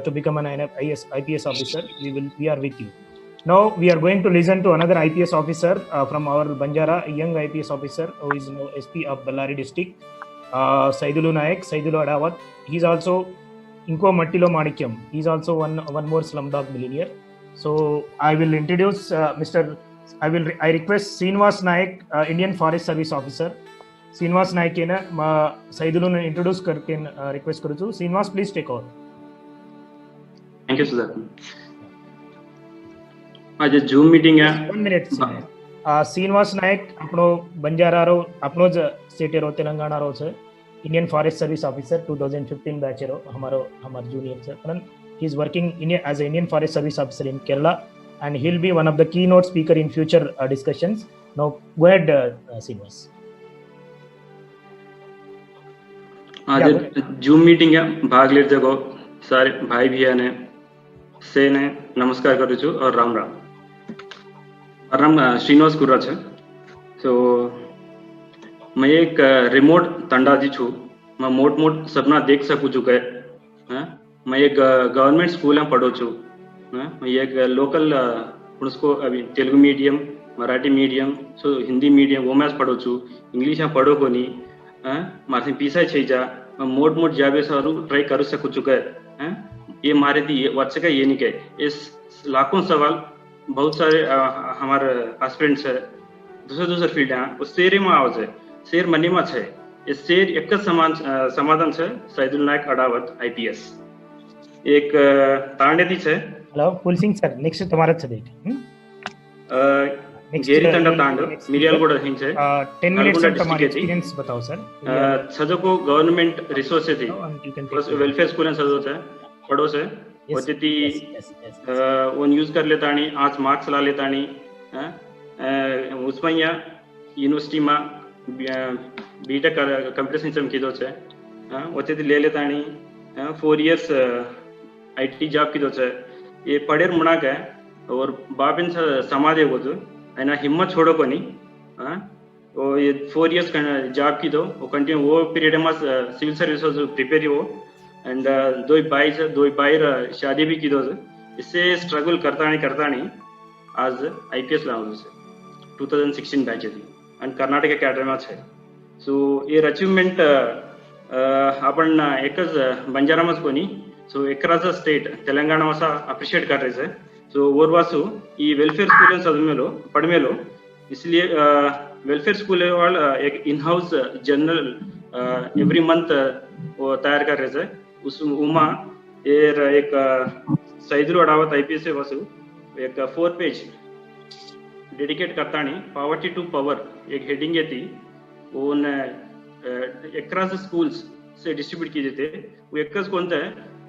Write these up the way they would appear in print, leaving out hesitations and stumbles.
to become an IPS officer, we are with you. Now we are going to listen to another IPS officer from our Banjara, a young IPS officer who is now SP of Ballari district, Saidulu Nayak, Saidulu Adawat. He's also Inko Mattilo Manikyam. He's also one more Slumdog Millionaire. So I will introduce I request Srinivas Nayak, Indian Forest Service Officer. Srinivas Nayak ने Saidulu ने introduce करके request करूँ तो Srinivas please take over. Thank you sir. आज zoom meeting है 1 minute Srinivas Nayak अपनो बंजारा रो अपनो state रो तेलंगाना रो से Indian Forest Service Officer 2015 batch रो हमार जूनियर से परन he is working as an Indian Forest Service Officer in Kerala and he'll be one of the keynote speaker in future discussions. Now go ahead Srinivas. आज zoom meeting है भाग लेते देखो सारे भाई भैया ने से ने नमस्कार करूँ छू और राम राम. મારું નામ શ્રીનિવાસ કુર્રા છે. તો मैं एक रिमोट तंडाजी छू. मैं मोट सपना देख सकूँ છું કે मैं एक गवर्नमेंट स्कूल में पढ़ो छू. मैं एक लोकल उसको अभी Telugu medium Marathi medium so Hindi medium वो मैं पढ़ो छू. इंग्लिश में पढ़ो को नहीं मारे पीसा छे जा मैं मोट जाबे सारू ट्राई कर सकूँ છું કે ये मारे थी वर्ष का ये नहीं के इस लाखों सवाल बहुत सारे हमारे एस्पिरेंट्स है दूसरे फील्ड हैं उस शेर में आवाज है शेर मनी में है इस शेर एक समाधान है सैदुल नायक अडावत IPS एक तांडे थी है. Hello full Singh sir next तुम्हारा से देख गेरी तंडा तांड मिरियाल कोड हिंचे 10 मिनट्स तुम्हारा एक्सपीरियंस बताओ सर. सजो को गवर्नमेंट रिसोर्स थी प्लस वेलफेयर स्कूल में सजो है पढ़ो से होती थी वो यूज कर लेता नहीं आज मार्क्स ला लेता नहीं उसमें या यूनिवर्सिटी में बीटेक कंप्यूटर साइंस में कीधो छे होती थी ले लेता नहीं 4 years IT जॉब कीधो छे ये पढ़ेर मुना के और बापिन समाज है वो तो है ना हिम्मत छोड़ो को नहीं वो ये 4 years जॉब कीधो वो कंटिन्यू वो पीरियड में सिविल सर्विस प्रिपेयर हो एंड दो बाहर शादी भी की दो इससे स्ट्रगल करता नहीं आज IPS लाऊं से 2016 बैच थी एंड कर्नाटक अकेडमी में है. सो ये अचीवमेंट आपण एकच बंजारा में कोनी सो एकराचा स्टेट तेलंगाणा में अप्रिशिएट कर रहे से. सो ओरवासु ये वेलफेयर स्कूल चलो पढ़मेलो इसलिए वेलफेयर स्कूल वाला एक in house general every month वो तैयार कर रहे थे उस उमा एक सैदुल अडावत IPS से वसु एक 4 पेज डेडिकेट करता नहीं पॉवर्टी टू पावर एक हेडिंग ये थी वो अक्रॉस स्कूल्स से डिस्ट्रीब्यूट किए थे. वो एक कौन है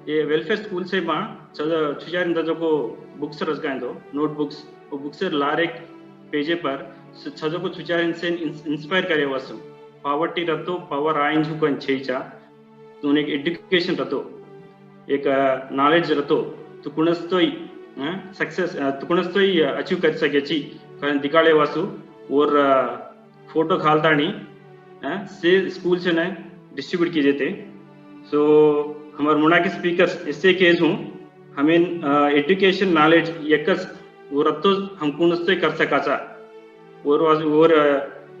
ये वेलफेयर स्कूल से माँ छुचार जो को बुक्स रस गए दो नोटबुक्स वो बुक्स लारे पेजे पर छजो को छुचार से इंस्पायर करे वसु पॉवर्टी रतो पावर आइन जो कौन छेचा तो एक एजुकेशन रतो एक नॉलेज रतो तो कुणस्तोई सक्सेस तो कुणस्तोई अचीव कर सके ची कारण दिखाड़े वासु और फोटो खालता नहीं से स्कूल से ने डिस्ट्रीब्यूट किए थे. सो हमारे मुना के स्पीकर्स इससे केस हूँ हमें एजुकेशन नॉलेज एक वो रतो हम कुणस्तोई कर सका चा और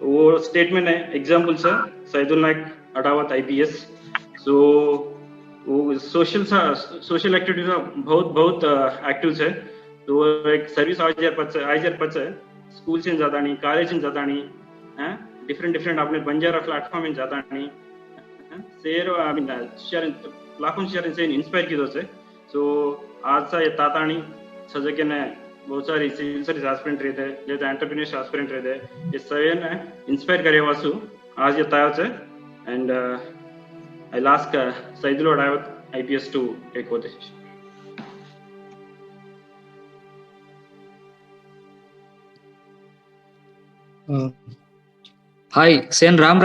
वो स्टेटमेंट है एग्जाम्पल से सैदुल नायक अडावत IPS. सो वो सोशल एक्टिविटीज में बहुत एक्टिव है. तो एक सर्विस आइजर पच स्कूल से जाता नहीं कॉलेज से जाता नहीं डिफरेंट अपने बंजारा प्लेटफॉर्म में जाता नहीं शेयर लाखों शेयर से इंस्पायर की से. सो आज सा ये ताता नहीं सजे के ने बहुत सारी सिविल सर्विस एस्पिरेंट रहते जैसे एंटरप्रेन्योरशिप एस्पिरेंट रहते ये सभी ने इंस्पायर करे वासु आज ये तैयार है. And I'll ask Saidul Adawat IPS to take over the session. Hi, Sen Ram.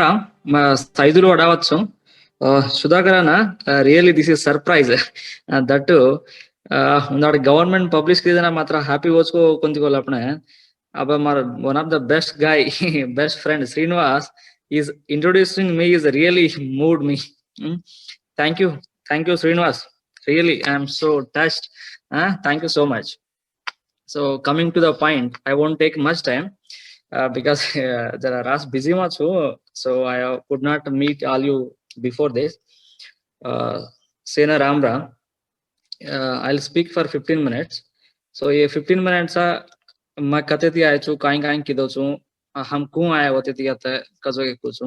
Saidul Adawat song. Sudhakarana, really this is surprise. That too, not government published kidana matra happy was ko konti ko lapna hai. Ab one of the best guy, best friend Srinivas is introducing me is really moved me. Thank you Srinivas. Really, I am so touched. Thank you so much. So coming to the point, I won't take much time because there are us busy much, so I could not meet all you before this. Sena Ramra, I'll speak for 15 minutes. So ये 15 minutes मैं कते थी आए छु काई काई किदो छु हम क्यों आए होते थी आते कजो के कुछ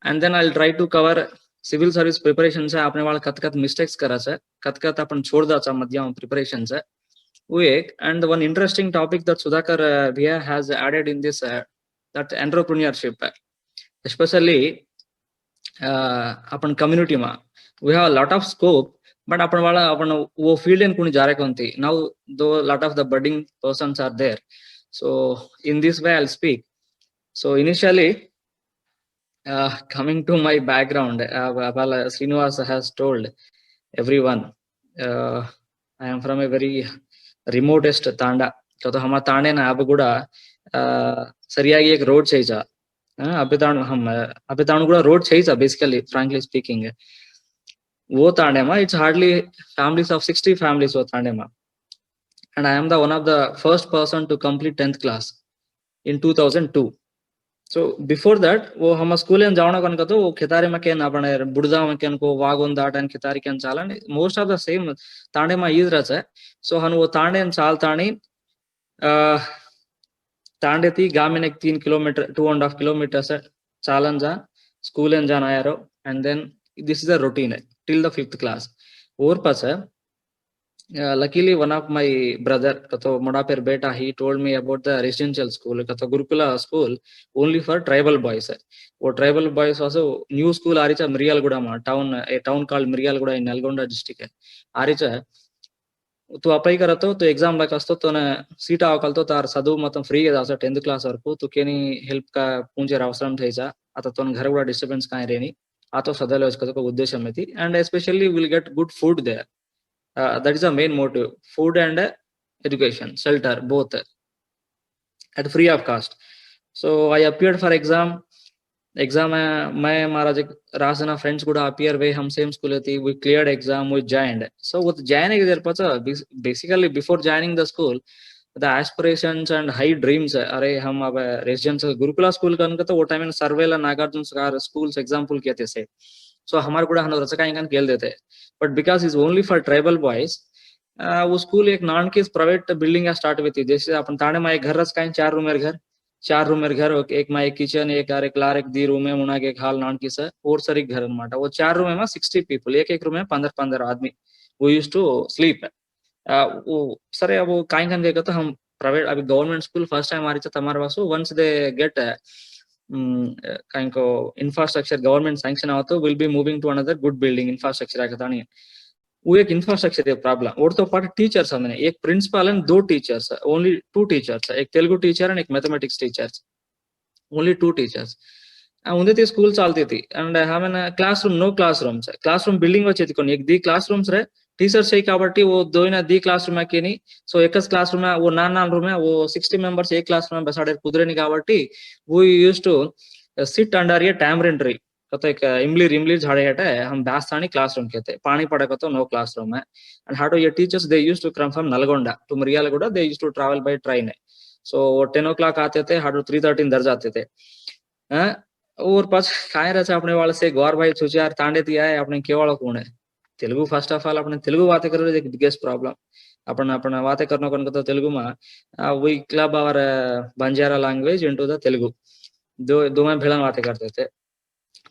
and then I'll try to cover civil service preparation से आपने वाला कत कत mistakes करा से कत अपन छोड़ दा चा मध्य preparation से वो एक and one interesting topic that Sudhakar Bhaiya has added in this that entrepreneurship especially upon community में we have a lot of scope but अपन वाला अपन वो field in कुनी जा रहे कौन now though lot of the budding persons are there, so in this way I'll speak. So initially coming to my background, Srinivas has told everyone, I am from a very remotest तांडा तो हमारा तांडे ना अब गुड़ा सरियागी एक road चाहिए जा अभी ताणु गुड़ा रोड चाहिए जा basically frankly speaking वो तांडे मा it's hardly families of 60 families वो तांडे मा and I am the one of the first person to complete 10th class in 2002. So before that वो हम स्कूल में जाना कौन का तो वो खितारी में क्या ना अपने बुढ़ा में क्या को वागों दाट एंड खितारी क्या चालन most of the same Tande में इधर है. So हम वो तांडे में चाल तानी तांडे थी गाँव में एक 3 किलोमीटर 2.5 किलोमीटर से चालन जा स्कूल में जाना यारो and then this is a routine till the 5th class. और पास है luckily one of my brother kato modapir beta he told me about the residential school kato Gurukula school only for tribal boys wo tribal boys also new school aricha Miryalguda ma town a town called Miryalguda in Nalgonda district aricha तू apply करतो तो exam ला कस्तो तो seat आवकलतो तार చదువు మొత్తం ఫ్రీగా దాస 10th class వరకు తుకేని హెల్ప్ కా పూంజే అవసరం థైజా అత తోన్ घर కూడా డిస్టర్బెన్స్ కాయ రేని ఆతో సదలో వచ్చకతో ఉద్దేశం ఇది and especially will get good food there. That is the main motive, food and education, shelter, both at free of cost. So I appeared for exam मैं हमारा राजना friends गुड़ा appear वे हम same school थी, we cleared exam, we joined. So with joining there पता basically before joining the school the aspirations and high dreams अरे हम अब residential गुरुकुला school करने का तो वो time में सर्वे ला नागार्जुन schools example किया थे से. So हमारे गुड़ा हम रचका इंगन खेल देते but because it's only for tribal boys वो स्कूल एक non case private building start हुई थी जैसे अपन ताने में एक घर रचका 4 रूम घर एक में एक किचन एक एक लार एक दी रूम है मुना के एक हाल नॉन केस और सर एक घर अनమాట वो 4 रूम में 60 people एक रूम में 15 आदमी वो यूज्ड टू स्लीप वो सर वो काइन कान के तो हम प्राइवेट अभी गवर्नमेंट स्कूल फर्स्ट टाइम हमारे तमार वासो once they get kind of infrastructure government sanction out will be moving to another good building infrastructure आगतानी वो एक infrastructure है problem और तो पार्ट टीचर्स हमने एक principal and 2 teachers only 2 teachers एक तेलुगु टीचर एंड एक मैथमेटिक्स टीचर्स only 2 टीचर्स उन्हें ते स्कूल चलती थी एंड हमें classroom no classrooms classroom building వచ్చేది కొన్ని एक दी क्लासरूम्स रे टीचर्स है కాబట్టి वो दोइना दी क्लासरूम के नहीं सो एक क्लासरूम में वो नान रूम है वो 60 मेंबर्स एक क्लासरूम में बैसाडे कुदरेनी కాబట్టి वो used to sit under a tamarind tree तो एक इमली झाड़े हटे हम बैसानी क्लासरूम कहते पानी पड़क तो नो क्लासरूम है एंड हाउ ये teachers they used to come from Nalgonda to Miryalaguda they used to travel by train so 10 o'clock आते थे हाउ 3:13 दर जाते थे और पास काय रहे अपने वाले से गौर भाई सुचार तांडे दिया है अपने केवल कौन है तेलुगु फर्स्ट ऑफ ऑल अपने तेलुगु बातें कर रहे बिगेस्ट प्रॉब्लम अपन अपन बातें करना कौन तो तेलुगु में we club our Banjara language into the Telugu दो में भेड़न बातें करते थे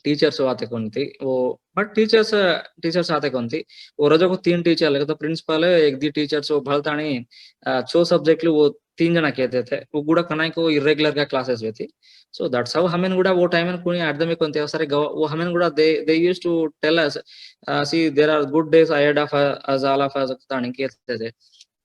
टीचर्स आते कौन थी वो बट टीचर्स आते कौन थी वो रोजो को 3 टीचर लगे तो प्रिंसिपल एक दी टीचर्स वो भलतानी 6 सब्जेक्ट वो 3 जना कहते थे वो गुड़ा कनाई को इरेगुलर का क्लासेस हुई थी so that's how हमें गुड़ा वो टाइम में कोई अर्थम में कौन थे सारे वो हमें गुड़ा they used to tell us see there are good days ahead of us all of us तानी कहते थे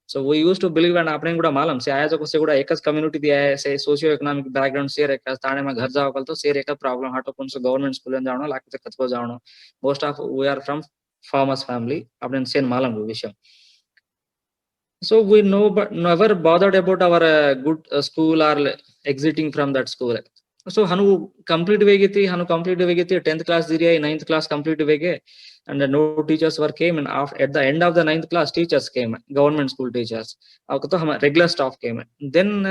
so we used to believe and अपने गुड़ा मालूम से आया जो से गुड़ा एक कम्युनिटी दिया है से सोशियो इकोनॉमिक बैकग्राउंड शेयर एक ताने में घर जाओ कल तो शेयर एक प्रॉब्लम हाटो कौन से गवर्नमेंट स्कूल में जाओ लाके तक कतको जाओ most of we are from farmers family अपने सेन मालूम वो विषय so we know but never bothered about our good school or exiting from that school so hanu complete वेगी थी 10th class दिरी 9th class complete वेगे and no teachers were came, and at the end of the 9th class teachers came, government school teachers, तो हम regular staff came. Then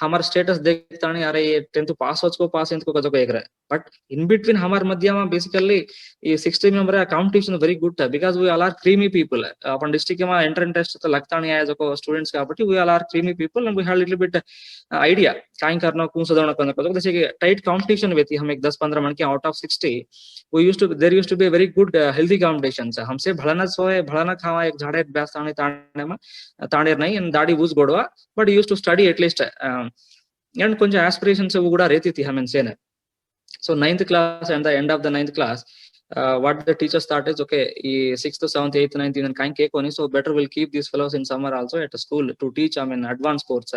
हमारा status देखता नहीं, अरे ये 10th pass हो चुको, pass इनको कजो को एक रहे, but in between हमारे मध्य में basically ये 60 में हमारा competition very good था, because we all are creamy people. Upon district के में entrance test तो लगता नहीं आया जो को students का, but we all are creamy people and we had little bit idea काइन करना कौन सा दौड़ना करना को, जैसे कि tight competition हुई थी, हम एक 10-15 मन के out of 60 there used to be a very good healthy competition. हमसे भड़ना सोए भड़ना खावा एक झाड़े ब्यास ताने ताने में ताने नहीं, and दाढ़ी बूझ गोड़वा, but used to study at least and कुछ aspirations से वो गुड़ा रहती थी हमें से ने. So 9th class and the end of the 9th class, what the teachers thought is, okay, 6th, 7th, 8th, 9th and kind cake only, so better we'll keep these fellows in summer also at a school to teach, I mean, advanced course.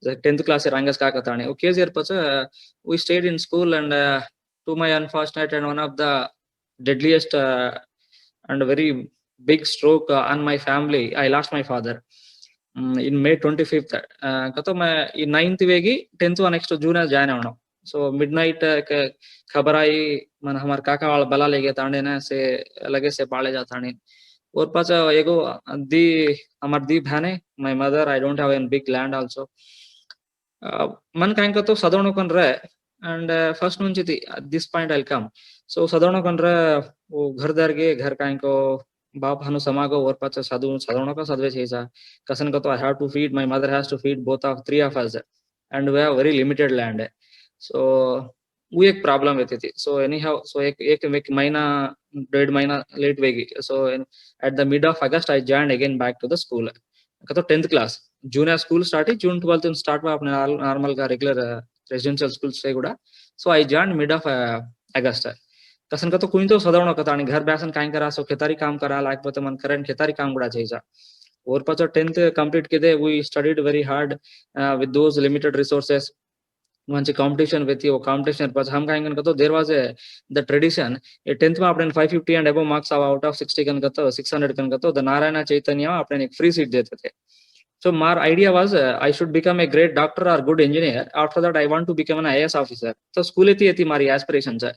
The 10th class rangas ka katane. Okay, year pacha we stayed in school, and to my unfortunate and one of the deadliest and very big stroke on my family, I lost my father in May 25th. Kato मैं 9th वेगी 10th next June जाने वाला. So midnight खबर आई, मन हमारे काका वाला बला ले गया तांडे ना से लगे से पाले जा तांडे. और पाचा एगो दी हमार दी बहने, my mother, I don't have a big land also. मन काइन का तो सदोनो कन रहे, and first नुंची थी at this point I'll come. So सदोनो कन रहे वो घर दर गए, घर काइन को बाप हनु समागो और पाचा सदोनो का सदवे चीज़ा कसन का तो I have to feed, my mother has to feed both of 3 of us, and we have very limited land. So वो एक प्रॉब्लम रहती थी. So anyhow, so एक महीना 1.5 महीना लेट वेगी. So at the mid of August I joined again back to the school. तो 10th class जून school start ही, जून 12th start हुआ अपने नॉर्मल का रेगुलर रेजिडेंशियल स्कूल से गुड़ा. So I joined mid of August. कसन का तो कोई तो सदावण कता नहीं, घर ब्यासन काइन करा, सो खेतारी काम करा लेకపోతే मन करंट खेतारी काम गुड़ा चाहिए. और पाचो 10th कंप्लीट किदे we studied very hard with those limited resources. మంచి కాంపిటీషన్ విత్ ఓ కాంపిటీషన్ పచ్చ हम काइन कतो देयर वाज द ट्रेडिशन ये 10th में आपने 550 and above marks out of 60 कन कतो 600 कन कतो द नारायण चैतन्य आपने एक फ्री सीट देते थे. So my idea was I should become a great doctor or good engineer. After that I want to become an IAS officer. So school थी मारी aspirations है.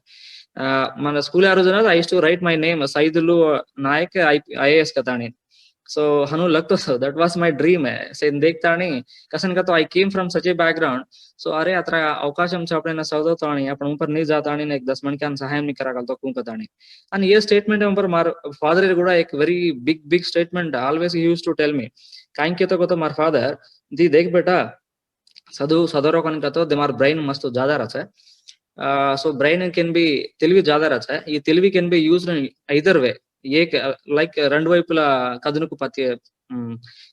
మన స్కూల్ ఆ రోజున I used to write my name Saidulu Naik IAS కతాని. So हनु लगतो so that was my dream है. से देखता नहीं कसन का तो I came from such a background. So अरे अत्र अवकाशम से आपने ना सौदा तो नहीं अपन ऊपर नहीं जाता नहीं ना एक 10 मन के सहाय नहीं करा गलतो कौन कता नहीं. And ये स्टेटमेंट ऊपर मार फादर इज गुड़ा एक very big statement always he used to tell me. काइन के तो मार फादर दी देख बेटा सदरो कन का तो मार ब्रेन मस्त ज्यादा रहता है. So brain can be తెలివి ज्यादा रहता है. ये తెలివి can be used in either way. एक लाइक రెండు వైపుల కదునుకు పత్తి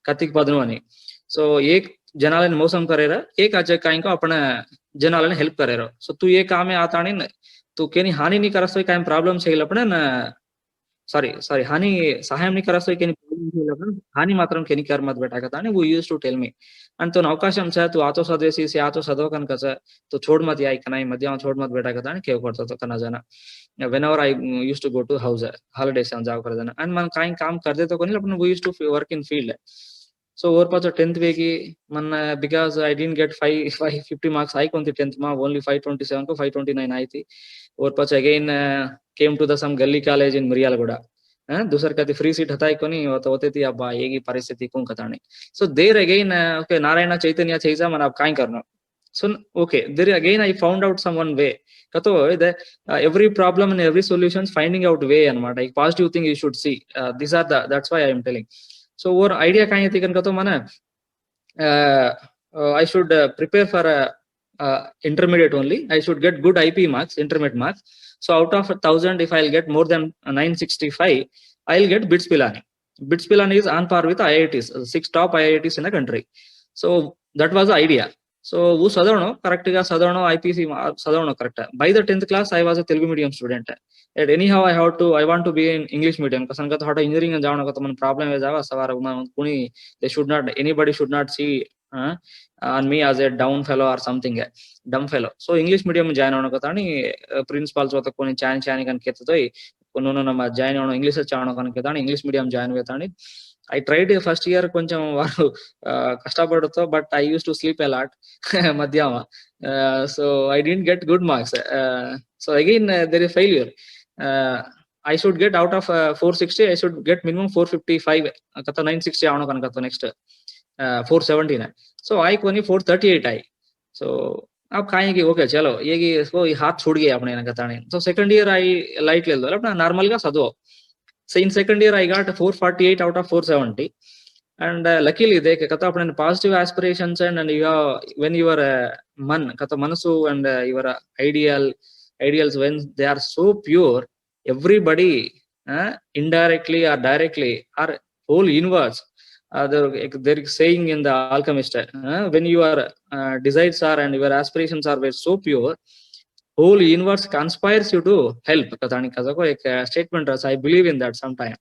కత్తికి పదును అని. సో एक जनालन मौसम करेरा एक आज काइन को अपना जनालन हेल्प करेरा. सो तू ये काम में आता नहीं तू केनी हानि नहीं करसो काइन प्रॉब्लम सेल अपने न सॉरी हानि सहायम नहीं करसो केनी प्रॉब्लम सेल अपने हानि मात्रम केनी कर मत बेटा कता नहीं वो used to tell me. and तो अवकाशम से तू आतो सदवेसी से आतो सदव कन कस तो छोड़ मत याई कनाई मध्य छोड़ मत बेटा कता नहीं केव करतो तो कना जाना. whenever I used to go to house holidays on जाओ कर जाना and मन काइन काम कर दे तो कोनी अपन we used to work in field. So over pacha 10th वेगी मन because I didn't get 550 marks आई कौन थी 10th में only 527 को 529 आई थी. और pacha again came to the some गली कॉलेज in मिरियालगुड़ा. दूसर का फ्री सीट हताई कोनी तो होते थी अब ये की परिस्थिति कौन कता नहीं. So there again okay Narayan चैतन्य चाहिए मन अब काइन करना. So okay there again I found out some one way. कतो every problem and every solutions finding out way अनమాట. एक positive thing you should see. These are that's why I am telling. So और idea कहीं थी कन का तो मना I should prepare for intermediate only. I should get good IP marks, intermediate marks. So out of 1,000 if I'll get more than 965 I'll get BITS Pilani. BITS Pilani is on par with IITs, 6 top IITs in the country. So that was the idea. So वो सदरणो correct गा सदरणो IPC सदरणो correct. By the 10th class I was a Telugu medium student. And anyhow I want to be in English medium. कसन का तो हटा engineering में जाओ ना तो मन problem है जावा सवार उमान कुनी anybody should not see on me as a down fellow or something dumb fellow. So English medium में जाना होना कता नहीं principals वाला कोनी चाइन कन कहते तो ही कोनों ना मत जाने होना English चावना कन कहता नहीं English medium जाने में तानी. I tried first year కొంచెం వారు కష్టపడుతో but I used to sleep a lot మధ్యాహ్న. So I didn't get good marks. So again there is failure. I should get out of 460, I should get minimum 455 kata 960 avano kanakato next 470 na. So I koni 438 I. So अब खाएंगे okay चलो ये कि इसको हाथ छूट गया अपने ना कताने. So second year I light ले लो अपना normal का सदो. So in second year I got 448 out of 470. And luckily they kata apne positive aspirations and when your man kata manasu and your ideals when they are so pure, everybody indirectly or directly or whole universe, they're saying in the Alchemist, when your desires are and your aspirations are very so pure, whole universe conspires you to help katani kaza ko ek statement ras. I believe in that sometime.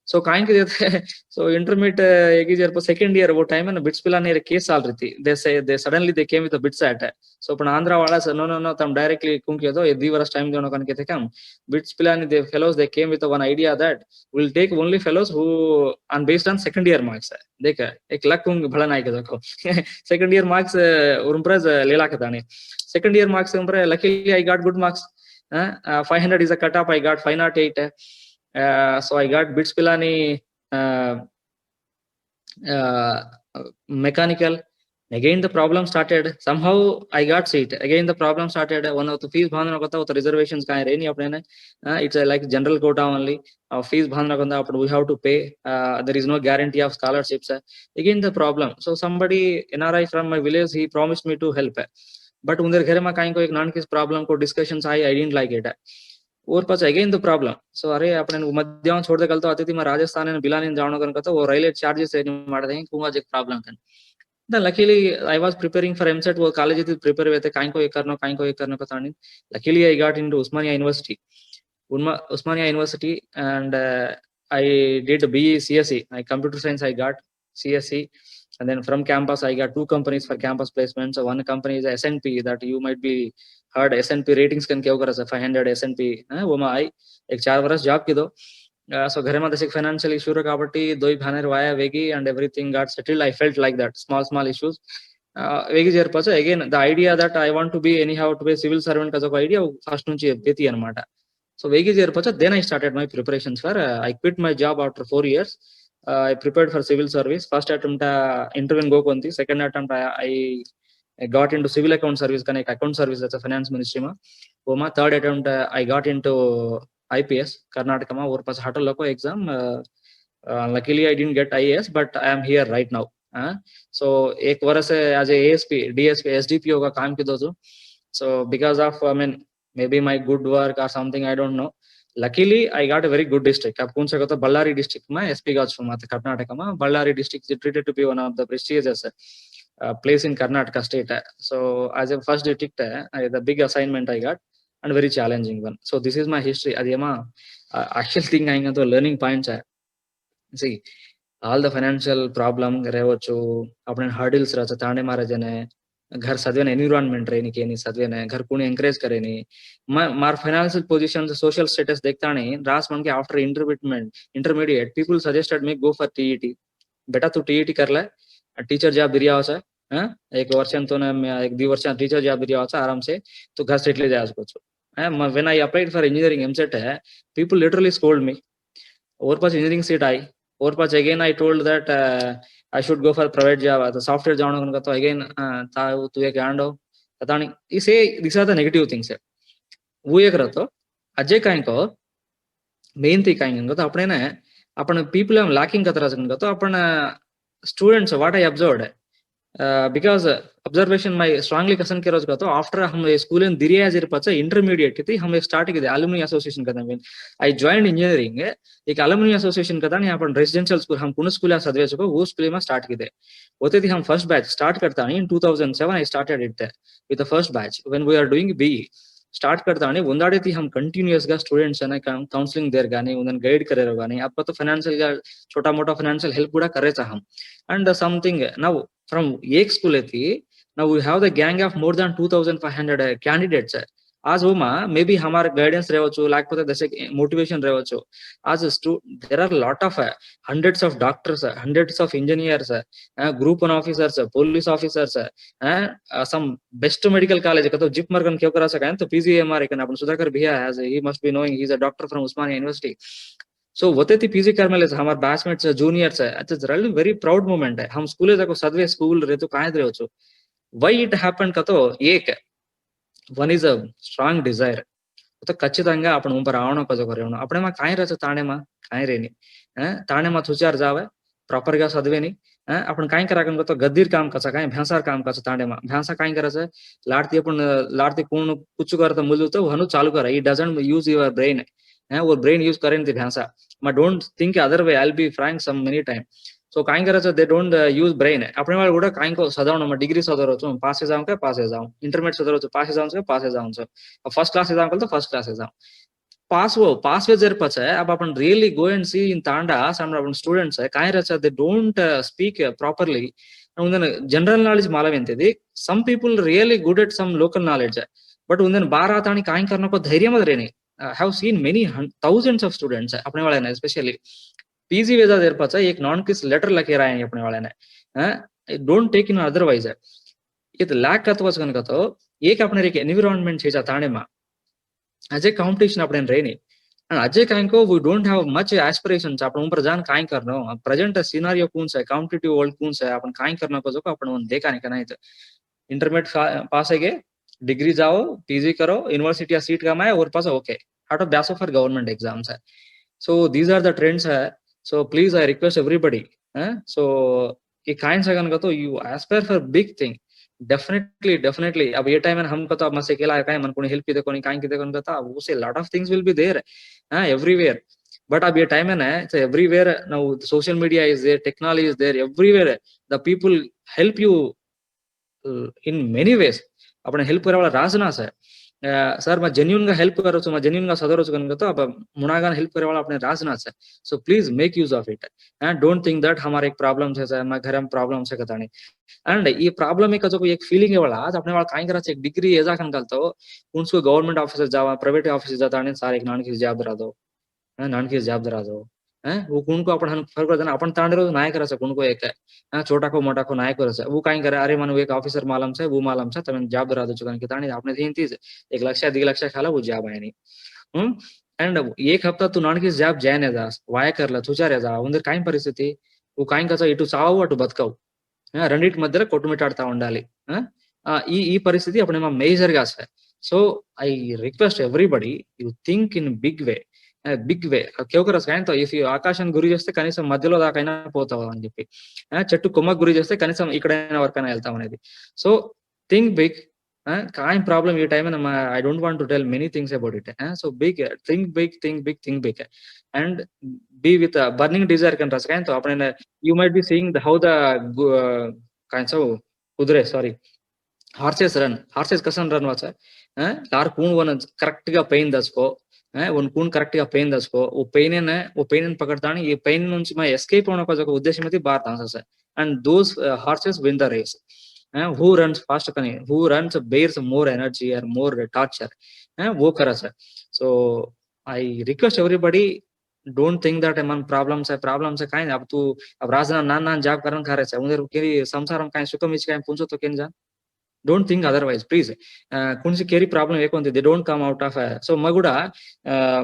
So काहे के देते so intermediate एक ही जर पर second year वो time है ना bits पिलाने रे case आल रही थी. They suddenly they came with a bits at. So अपन आंध्रा वाला से no तम directly कुम किया तो ये दी वर्ष time दोनों कन के थे कम bits पिलाने the fellows they came with one idea that will take only fellows who on based on second year marks. देखा एक लाख कुम भला नहीं के देखो second year marks उम्रज लेला के दाने second year marks उम्र luckily I got good marks. 500 is a cut off. I got 508. So I got bits pilani mechanical. Again the problem started. Somehow I got seat. Again the problem started. One of the fees bhandna kota with reservations kahe rehni apne ne. It's like general quota only. Fees bhandna kota we have to pay. There is no guarantee of scholarships. Again the problem. So somebody NRI from my village, he promised me to help. But उनके घर में कहीं को एक नान किस problem को discussions I, I didn't like it. और पास अगेन द प्रॉब्लम. सो अरे अपने मध्याह्न छोड़ दे कल तो आती थी मैं राजस्थान में बिलानी जानो कन तो वो रेलवे चार्जेस मार देंगे कुंगा एक प्रॉब्लम कन. Then luckily I was preparing for MSET. वो कॉलेज थी प्रिपेयर हुए थे काहीं को एक करना पता नहीं. Luckily I got into Usmania University and I did BE CSE. I computer science I got CSE. And then from campus, I got 2 companies for campus placements. So one company is S&P that you might be heard. S&P ratings can क्या होगा 500 S&P. वो मैं आई एक 4 वर्ष job की दो. So घर में दसिक financial issue रे काबट्टी 2 भानेर वाया वेगी and everything got settled. I felt like that small issues. वेगी जर पास again the idea that I want to be anyhow to be civil servant का जो idea first नुंची देती है नमाटा. So वेगी जर पास then I started my preparations for I quit my job after 4 years. I prepared for civil service. First attempt interview go konti. Second attempt I got into civil account service ka account service that's a finance ministry ma. वो मा third attempt I got into IPS Karnataka ma और पास हाटल लको exam. Luckily I didn't get IAS but I am here right now. So एक वर्ष as a ASP DSP SDPO का काम की दो. So because of I mean maybe my good work or something I don't know. Luckily I got a very good district. आप कौन सा कहता Ballari district में SP got from Karnataka में. Ballari district is treated to be one of the prestigious place in Karnataka state. So as a first district the big assignment I got and very challenging one. So this is my history. Adiyama actual thing आएंगे तो learning points है. See all the financial problem रहेवच्चो अपने hurdles रहता ताने मारे जने घर सदवेने environment रहनी के नहीं सदवेने घर कोने एनकरेज करे नहीं मार फाइनेंशियल पोजीशन सोशल स्टेटस देखता नहीं रास मन के after intermediate people suggested me go for TET बेटा तू टीईटी कर ले टीचर जॉब दिया हो सा एक वर्ष तो ना एक 2 वर्ष टीचर जॉब दिया हो सा आराम से तो घर सेटल जा सको. When I applied for engineering EAMCET है पीपल लिटरली स्कोल्ड मी और पास इंजीनियरिंग सीट आई और पास again I told that I should go for private job. The software job उनका तो again तू एक गांडो पता नहीं इसे these are the negative things है. वो एक रहता अजय काइन को main थी काइन उनका तो अपने ना अपन people हम lacking का तरह से उनका तो अपन students what I observed because observation my strongly कसन के रोज का तो after हम स्कूल में दिरिया जर पचा intermediate थी हम start की alumni association का था. I joined engineering एक alumni association का था यहाँ पर residential school हम पुणे स्कूल सदवे चुको वो स्कूल में start की थे होते थे हम first batch start करता नहीं in 2007 I started it with the first batch when we are doing BE start करता नहीं वंदाड़े थी हम continuous का students है ना counseling देर गाने उन्हें guide करे रहो गाने आपका तो financial का छोटा मोटा financial help पूरा करे था हम and something now from एक स्कूल थी now we have the gang of more than 2500 candidates आज वो मा मे बी हमारे गाइडेंस रहेवच्चु लेకపోతే దశ మోటివేషన్ रहेवच्चु आज there are lot of hundreds of doctors, hundreds of engineers, group 1 officers, police officers, some best medical college का तो जिपमर कन क्यों करा सका है तो PGMR कन अपन सुधाकर भैया has he must be knowing, he is a doctor from Osmania University. So होते थी PG करमेले हमारे बैचमेट्स जूनियर्स है, it's really very proud moment है. हम स्कूल जाको सदवे स्कूल रहे तो कहाँ रहे हो why it happened का तो एक one is a strong desire. तो ఖచ్చితంగా आपण ऊपर आवणो कजो करेवणो આપણે માં કાઈ રહે છે તાણેમાં કાઈ રે ની તાણેમાં થુચાર જાવે પ્રોપર గా સદવેની आपण કાઈ કરા કન તો ગદ્દીર કામ કसा કાઈ ભેંસાર કામ कसा તાણેમાં ભેંસા કાઈ કરે છે લાડતી કોણ कुछ करता मुलू तो हनु चालू करे. It doesn't use your brain. वो ब्रेन यूज करें ती भैंसा. मैं don't think other way. I'll be frank some many time. So काई करे છે they don't use brain. આપણે વાળ కూడా કાઈ को સદાવણો માં ડિગ્રી સદરો છું પાસ જાઉં કે પાસ જાઉં इंटरमीडिएट सदरो છું પાસ જાઉં કે પાસ જાઉં છું फर्स्ट क्लास जाऊं तो फर्स्ट क्लास जाऊं पास वे जर पछ अब अपन really go and C in Tanda some upon students है काई रच दे डोंट स्पीक प्रॉपर्ली उंदन जनरल नॉलेज मालवेंतिदी some people really good at some local knowledge but उंदन बार आतानी काई करने को धैर्य मत रेनी. Have seen many thousands of students अपने वाले ने स्पेशली पीजी वेदा देर पछ एक नॉन किस लेटर लखे रहे हैं अपने वाले ने डोंट टेक इन अदरवाइज ये लैक कतवस कन तो एक अपने एक एनवायरनमेंट छे जा ताणे मा अजय कॉम्पिटिशन अपने रेनी and अजय काई को we don't have much aspirations अपन ऊपर जान काई करनो प्रेजेंट सिनेरियो कौन सा कॉम्पिटिटिव वर्ल्ड कौन सा अपन काई करना को जो अपन वन देखा नहीं करना है इंटरमीडिएट पास है डिग्री जाओ पीजी करो यूनिवर्सिटी या सीट कमाए और पास ओके आउट ऑफ बैस फॉर गवर्नमेंट एग्जाम्स है. So these are the trends है. So please I request everybody so ये काइंड से का तो you aspire for big thing definitely अब ये टाइम में हम तो अब मसे केला काय मन कोणी हेल्प की कोणी काय की कोणी कहता वो से lot of things will be there everywhere but अब ये टाइम में ना so everywhere now social media is there, technology is there, everywhere the people help you in many ways. આપણે હેલ્પ કરવા વાળા રાજ ના છે સર मैं जेन्युइन का हेल्प करो છું मैं जेन्युइन का सदरो છું कन तो अब मुनागान हेल्प करे वाला अपने राज ना છે. So please make use of it and don't think that हमारे एक प्रॉब्लम है मैं घर में प्रॉब्लम से कता नहीं एंड ये प्रॉब्लम का जो एक फीलिंग है वाला आज अपने वाला काई करा एक डिग्री एजा कन गलतो उनको गवर्नमेंट ऑफिसर जावा प्राइवेट ऑफिस जाता नहीं सारे एक नान की जॉब दरा दो नान की जॉब दरा दो वो कौन को अपन फर्क करता अपन तांडरो नायक रहा कौन को एक छोटा को मोटा को नायक रहा वो काई करे अरे मन एक ऑफिसर मालूम से वो मालूम से तमें जॉब दरा दो चुका ताणी आपने थी तीज 1 लाख 2 लाख खाला वो जॉब आए नहीं एंड एक हफ्ता तू नान की जॉब जाने जा वाया करला तुचारे जा उंदर काई परिस्थिति वो काई कसा इटू सावु अटू बतकव రెండిటి మధ్యలో కొట్టుమిటాడుతా ఉండాలి. ఈ పరిస్థితి అప్పుడు మా మేజర్ గా sir. So I request everybody you think in big way కేవకరస్ కాయంతో ఇఫ్ యూ ఆకాశాన్ని గురి చేస్తే కనీసం మధ్యలో దాకైనా పోతావు అని చెప్పి చెట్టు కొమ్మకు గురి చేస్తే కనీసం ఇక్కడైనా వరకైనా వెళ్తాం అనేది. సో థింక్ బిగ్ काय प्रॉब्लम ये टाइम में I don't want to tell many things about it. So big, think big and be with a burning desire kan ras kain to apne you might be seeing how the kinds of kudre horses kasan run wacha lar kun one correct ga pain dasko one kun correct ga pain dasko wo pain ne pakadtani ye pain nunchi ma escape hona ko jaka uddesham ati baar dansa sir and those horses win the race. Who runs faster kani who runs bears more energy or more torture wo kara sir. So I request everybody don't think that man problems है काई अब तू अब राजना नान job करन खा रहे उधर केरी संसारम काई सुखम इच काई पूछो तो केन जा don't think otherwise please kunsi carry problem ekonti they don't come out of so maguda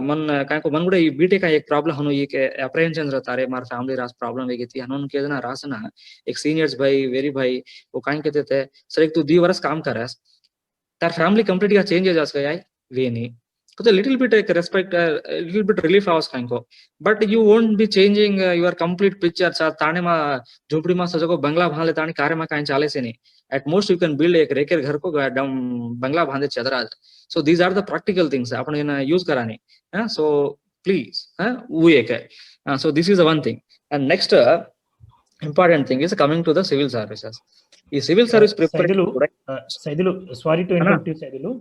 मन काय को मन गुडा ई बीटे का एक प्रॉब्लम हनु ये के अप्रहेंशन रहता रे मार फैमिली रास प्रॉब्लम वेगी थी हनु के जना रासना एक सीनियर्स भाई वेरी भाई वो काई कहते थे सर एक तू 2 वर्ष काम कर रहा तार फैमिली कंप्लीट का चेंज हो जास गया वे नहीं तो little bit respect little bit relief house kind को but you won't be changing your complete picture सा ताने मा झोपड़ी मा सजको बंगला भाले ताने कार्य मा काई चाले से नहीं at most you can build एक रेकर घर को बंगला बांधे चदरा. So these are the practical things अपन ना use कराने so please वो एक है. So this is the one thing and next important thing is coming to the civil services. ये civil service Saidulu sorry to interrupt you Saidulu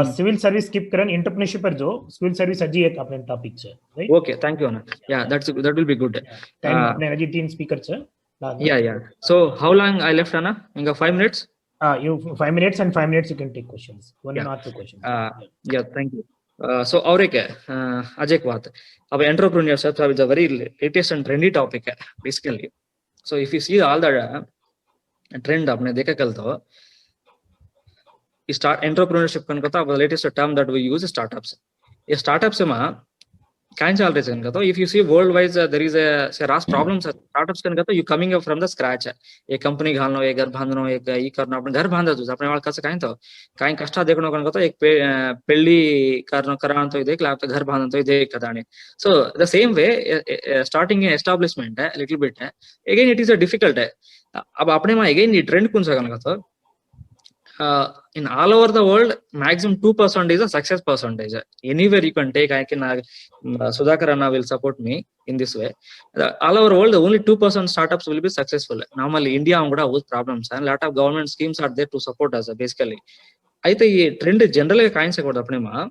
सिविल सर्विस स्किप करन एंटरप्रेन्योरशिप पर जो सिविल सर्विस अजी एक अपने टॉपिक છે right okay thank you Anna yeah that will be good time अपने अजी 3 स्पीकर છે yeah so how long I left Anna inga 5 minutes You 5 minutes and 5 minutes you can take questions. One Yeah. or two questions. Yeah, thank you. So Aureke, Ajay Kwat, our entrepreneurship is a very latest and trendy topic, basically. So if you see all the trend आपने देखा कल तो start entrepreneurship कन कता the latest term that we use is startups. ये startups में kind चल रहे हैं तो if you see worldwide there is a serious problems startups कन कता you coming up from the scratch एक company घालनो एक घर बांधनो एक ये करना अपने घर बांधा तो अपने वाल कैसे काइन तो काइन कष्टा देखनो कन कता एक पेल्ली करनो करान तो देख लाप घर बांधनो तो देख Kadane so the same way starting an establishment है little bit है again it is a difficult है अब अपने में again ये trend कौन सा कन कता in all over the world, maximum 2% is a success percentage. Anywhere you can take, I can, Sudhakar Anna will support me in this way. All over the world, only 2% startups will be successful. Normally, India has problems and a lot of government schemes are there to support us, basically. I think this trend is generally kind of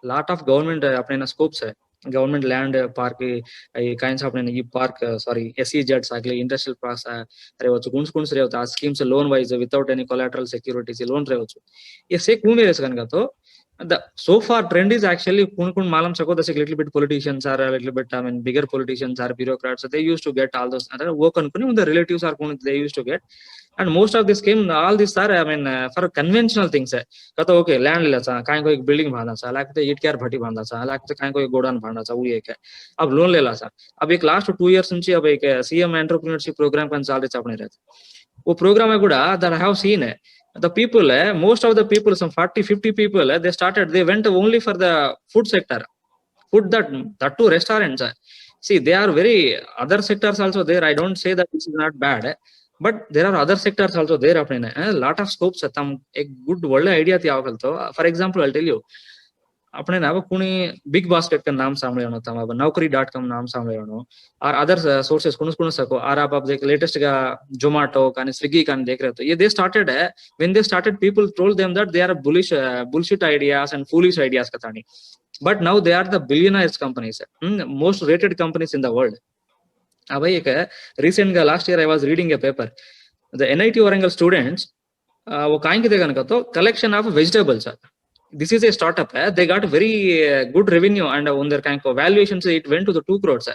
lot of government scopes. Government land park kinds of park sorry SEZs agli industrial parks revachu kunds revata schemes loan wise without any collateral securities loan revachu ye se kun meres ganaka to the so far trend is actually kun malam chako the little bit politicians are a little bit bigger politicians are bureaucrats so they used to get all those work ankuni the relatives are they used to get and most of this came all these are for conventional things kata okay land lela cha kai ko ek building bhana cha lakte ईट क्यार भट्टी बांधा चा lakte kai ko ek godown बांधा चा वो एक है अब loan लेला चा अब एक लास्ट 2 years నుంచి अब एक सीएम एंटरप्रेन्योरशिप प्रोग्राम कन चाल रहे अपने रहते वो प्रोग्राम है गुड़ा that I have seen the people most of the people some 40-50 people they started they went only for the food sector food that too restaurants see they are very other sectors also there I don't say that this is not bad but there are other sectors also there apne a lot of scopes tam ek good world idea thi avgal to for example I'll tell you अपने ना कुणी big basket का नाम सामने आना था अब naukri.com नाम सामने आना और अदर सोर्सेस कुछ सको और आप देख लेटेस्ट का Zomato काने Swiggy काने देख रहे हो तो ये they started है when they started people told them that they are bullish bullshit ideas and foolish ideas कथानी but now they are the billionaires companies most rated companies in the world अब एक recent का last year I was reading a paper the NIT Warangal students वो Kine की देखा ना तो collection of vegetables this is a startup they got very good revenue and on their kind of valuations it went to the 2 crores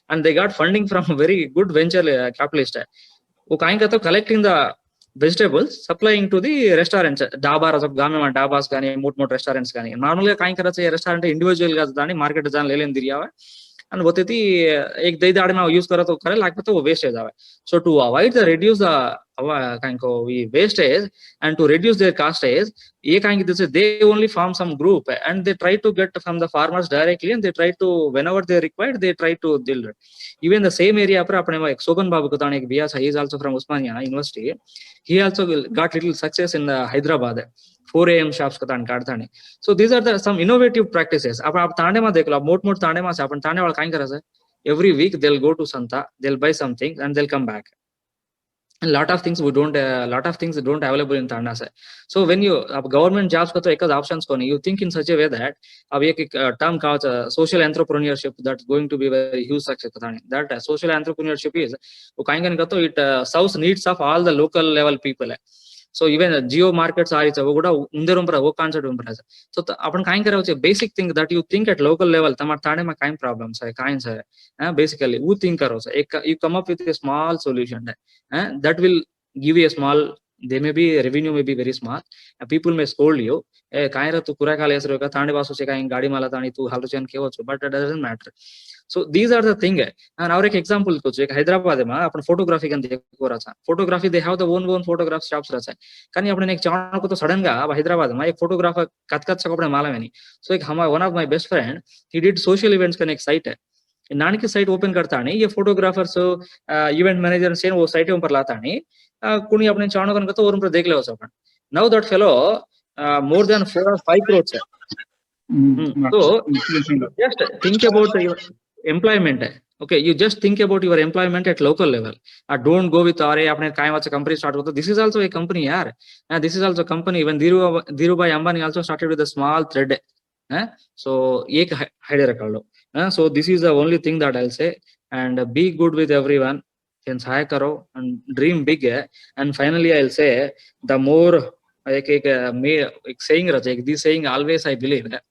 and they got funding from very good venture capitalist वो Kine का तो collecting the vegetables supplying to the restaurants dabas गाँव में dabas गानी मोट restaurants गानी normally Kine करा चाहिए restaurant individual का दानी market जान ले लें दिया हुआ and वो तेती एक दे दाड़ में यूज करा तो करे लाइक तो वो वेस्ट है जावे so to avoid the reduce the kind of wastage and to reduce their cost is ये kind this they only form some group and they try to get from the farmers directly and they try to whenever they required they try to deal even the same area पर अपने एक शोभन बाबू को ताने एक बिया he is also from Osmania University he also got little success in Hyderabad 4 AM shops का तान काटता नहीं so these are the some innovative practices अब आप ताने में देख लो मोट ताने में से अपन ताने वाला काइन करा से every week they'll go to Santa they'll buy something and they'll come back a lot of things don't available in Tanda se so when you government jobs का तो एक options को नहीं you think in such a way that अब एक term का social entrepreneurship that's going to be very huge success कथा नहीं that social entrepreneurship is वो काइन करने का तो it serves needs of all the local level people so even geo markets are वो गुड़ा उन्दर उम्पर वो concept उम्पर है so अपन काइन करे उसे basic thing that you think at local level Tamar ताने में काइन problems है काइन है basically वो think करो से एक you come up with a small solution that will give you a small they may be revenue may be very small people may scold you काइन रहा तू कुरा काले ऐसे रोका ताने बासु से काइन गाड़ी माला तानी तू हाल चैन क्या हो चु but it doesn't matter so these are the thing and और एक example कुछ एक हैदराबाद में अपन photography का देखो रहा था photography they have the own photograph shops रहा है कारण ये अपने एक चावल को तो सडन का अब हैदराबाद में एक photographer कत से अपने माला में नहीं so एक हमारा one of my best friend he did social events का एक site है नानी की साइट ओपन करता नहीं ये फोटोग्राफर्स इवेंट मैनेजर से वो साइट ऊपर लाता नहीं कुनी अपने चाणो कन तो और ऊपर देख ले हो अपन now that fellow more than 4 or 5 crores so just think about your employment okay you just think about your employment at local level don't go with अरे अपने काय वाचा कंपनी स्टार्ट होता this is also a company यार this is also a company when Dhirubhai Ambani also started with a small thread so एक hide रख लो so this is the only thing that I'll say and be good with everyone सहाय करो and dream big है. And finally I'll say the more एक saying रहता है, this saying always I believe that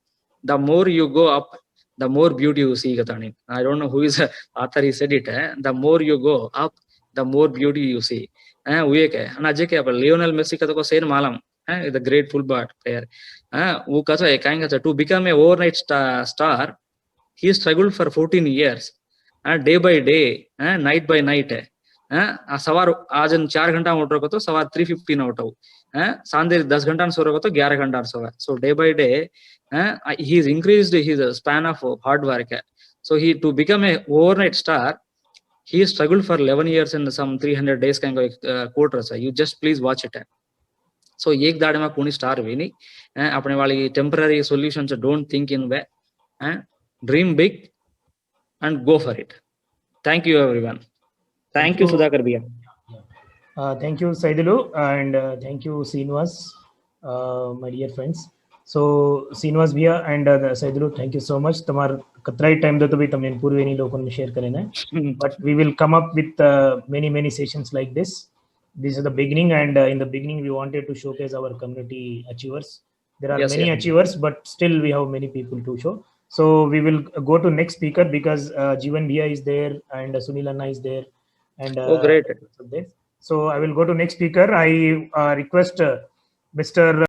the more you go up, the more beauty you see. I don't know who is the author, he said it. The more you go up, the more beauty you see. वो एक है ना, जे के Lionel Messi का तो को सेन मालूम है, the great football player. वो कैसा है कहेंगे to become a overnight star, he struggled for 14 years. Day by day, night by night है. सवार आज 4 घंटा में उठ रहा तो सवार 3:15 में उठाऊ, सांधे 10 घंटा में सो रहा तो 11 घंटा में सोवा. So day by day, he's increased his span of hard work. So he to become a overnight star, he struggled for 11 years and some 300 days kind of quote. You just please watch it. So एक दाड़े में कोई star भी नहीं, अपने वाली temporary solutions don't think in way, dream big and go for it. Thank you everyone. Thank you Sudhakar bhaiya. Thank you Saidulu, and thank you Srinivas, my dear friends. So Srinivas bhaiya and Saidulu, thank you so much. તમાર કતરાઈ time દો તો ભઈ તમે પૂર્વેની લોકોને share કરીને, but we will come up with many sessions like this. This is the beginning, and in the beginning we wanted to showcase our community achievers. There are many achievers, but still we have many people to show. So we will go to next speaker because Jeevan Bhaiya is there and Sunil Anna is there. And oh great. So I will go to next speaker. I request Mr.